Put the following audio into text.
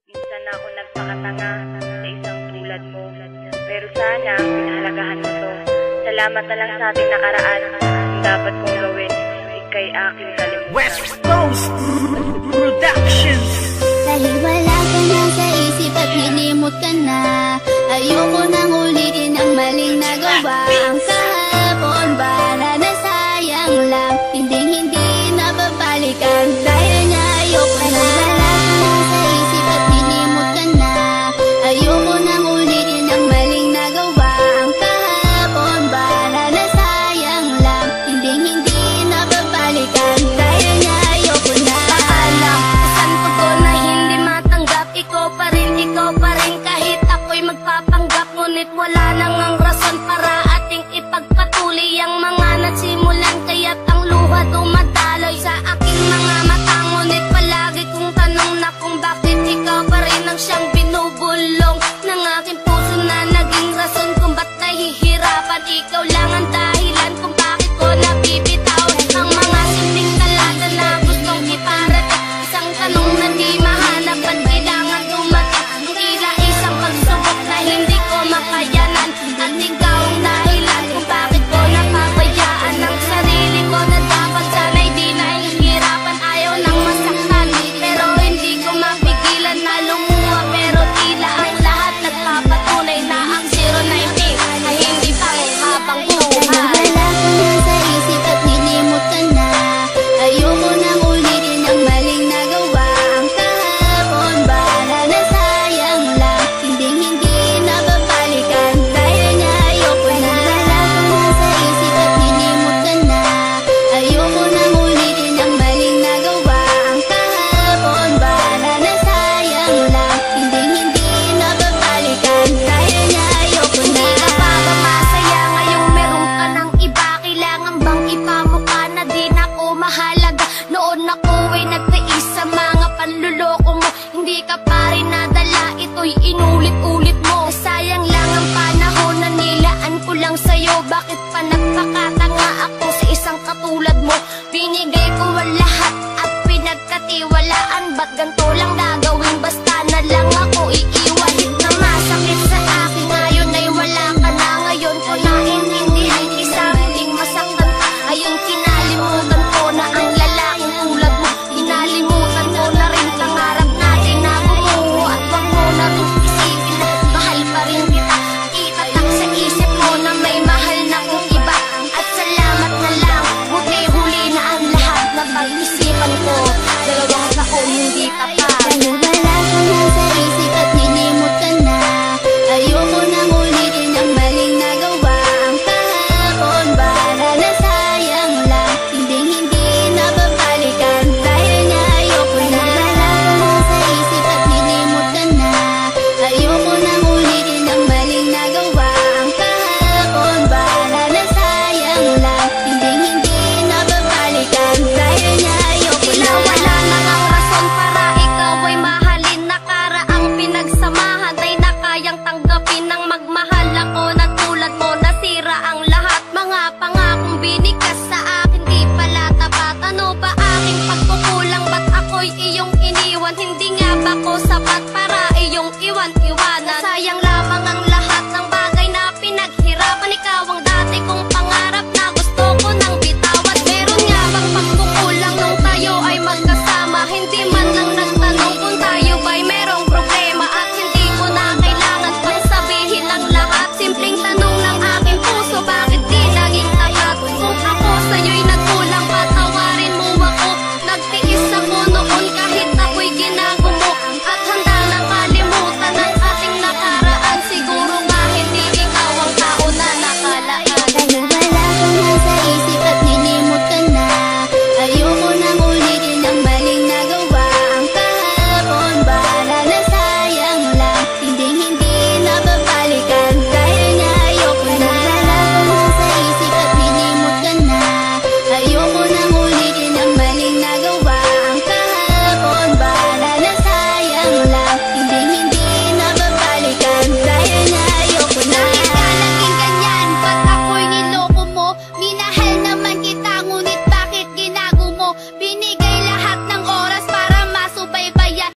Minsan ako nagpakatanga sa isang tulad mo. Pero sana, pinahalagahan mo to. Salamat na lang sa ating nakaraan. Ang dapat kong gawin, ika'y aking kalimutan. West Coast Productions. Dahil wala ka na sa isip at hinimot ka na, ayoko nang ulitin ang maling nagawa. Ang kahapon para na sayang lang, hindi na babalikan. Dahil nga ayoko na. Wala ka na sa isip at hinimot ka na, ayoko nang ulitin ang maling nagawa. Ang kahapon para na sayang lang, hindi na babalikan. Dahil nga ayoko na. Paalam, santo ko na hindi matanggap. Ikaw pa rin kahit ako'y magpapanggap. Ngunit wala nang ang rason para ating ipagpatuloy ang mga nagsimulan. Kaya't ang luha dumadaloy sa aking mga mata. Ngunit palagi kong tanong na kung bakit ikaw pa rin ang siyang binubulong ng aking puso na naging rason kung ba't nahihirapan. Ikaw lang ang dahilan kung bakit ko nabibitaw ang mga simpleng talata na gustong iparating. Isang tanong na di mahanap at kailangan dumating. Tila isang pagsubok na hindi ko makayanan. At ikaw ang dahilan kung bakit ko napabayaan ang sarili ko na dapat sana'y di nahihirapan. Ayaw nang masaktan pero hindi ko mapigilan na lumuha. Pero tila ang lahat nagpapatunay na ang 019 ay hindi pa habang buhay. Wala ko na sa isip at hinimot ka na, ayoko nang ulitin ang maling nagawa. Ang kahapon para na sayang lang, hindi na babalikan. Dahil nga ayoko na. Wala ko na sa isip at hinimot ka na, ayoko nang ulitin ang maling nagawa. Ang kahapon para na sayang lang, hindi na babalikan. Dahil nga ayoko na. Hindi ka pa ba masaya ngayong meron ka ng iba? Kailangan bang ipamukha na di na ako mahalaga? Noon ako ay nagtiis sa mga panluloko mo. Hindi ka pa rin nadala, ito'y inulit-ulit mo. Sayang lang ang panahon na nilaan ko lang sa'yo. Bakit pa nagpakatanga ako sa isang katulad mo? Binigay ko ang lahat at pinagkatiwalaan. Ba't ganito lang gagawin? Basta na lang ako iiwan. Na masakit sa akin ngayon ay wala ka na. Ngayon ko naintindihan isang muling masaktan ka. Ayun kinalimutan ko na ang lalaking tulad mo. Kinalimutan ko na rin pangarap natin na bumuo. At wag mo na rin isipin na mahal pa rin kita. Itatak sa isip mo na may mahal na kong iba. At salamat na lang, huli na ang lahat na pag-isipan ko. 2 taon hindi tapat. Dahil wala ko na sa isip at hinimot ka na, ayoko nang ulitin ang maling nagawa. Ang kahapon para na sayang lang, hindi na babalikan. Dahil nga ayoko na. Wala ko na sa isip at hinimot ka na, ayoko nang ulitin ang maling nagawa. Ang kahapon para na sayang lang, hindi na babalikan. Dahil nga ayoko na. Wala na ang rason para ikaw ay mahalin. Nakaraang pinagsamahan ay nakayang tanggapin ng magmahal ako na tulad mo. Nasira ang lahat, mga pangakong binikas sa akin di pala tapat. Ano ba aking pagkukulang? Ba't ako'y iyong iniwan? Hindi nga ba ko sapat para iyong iwan?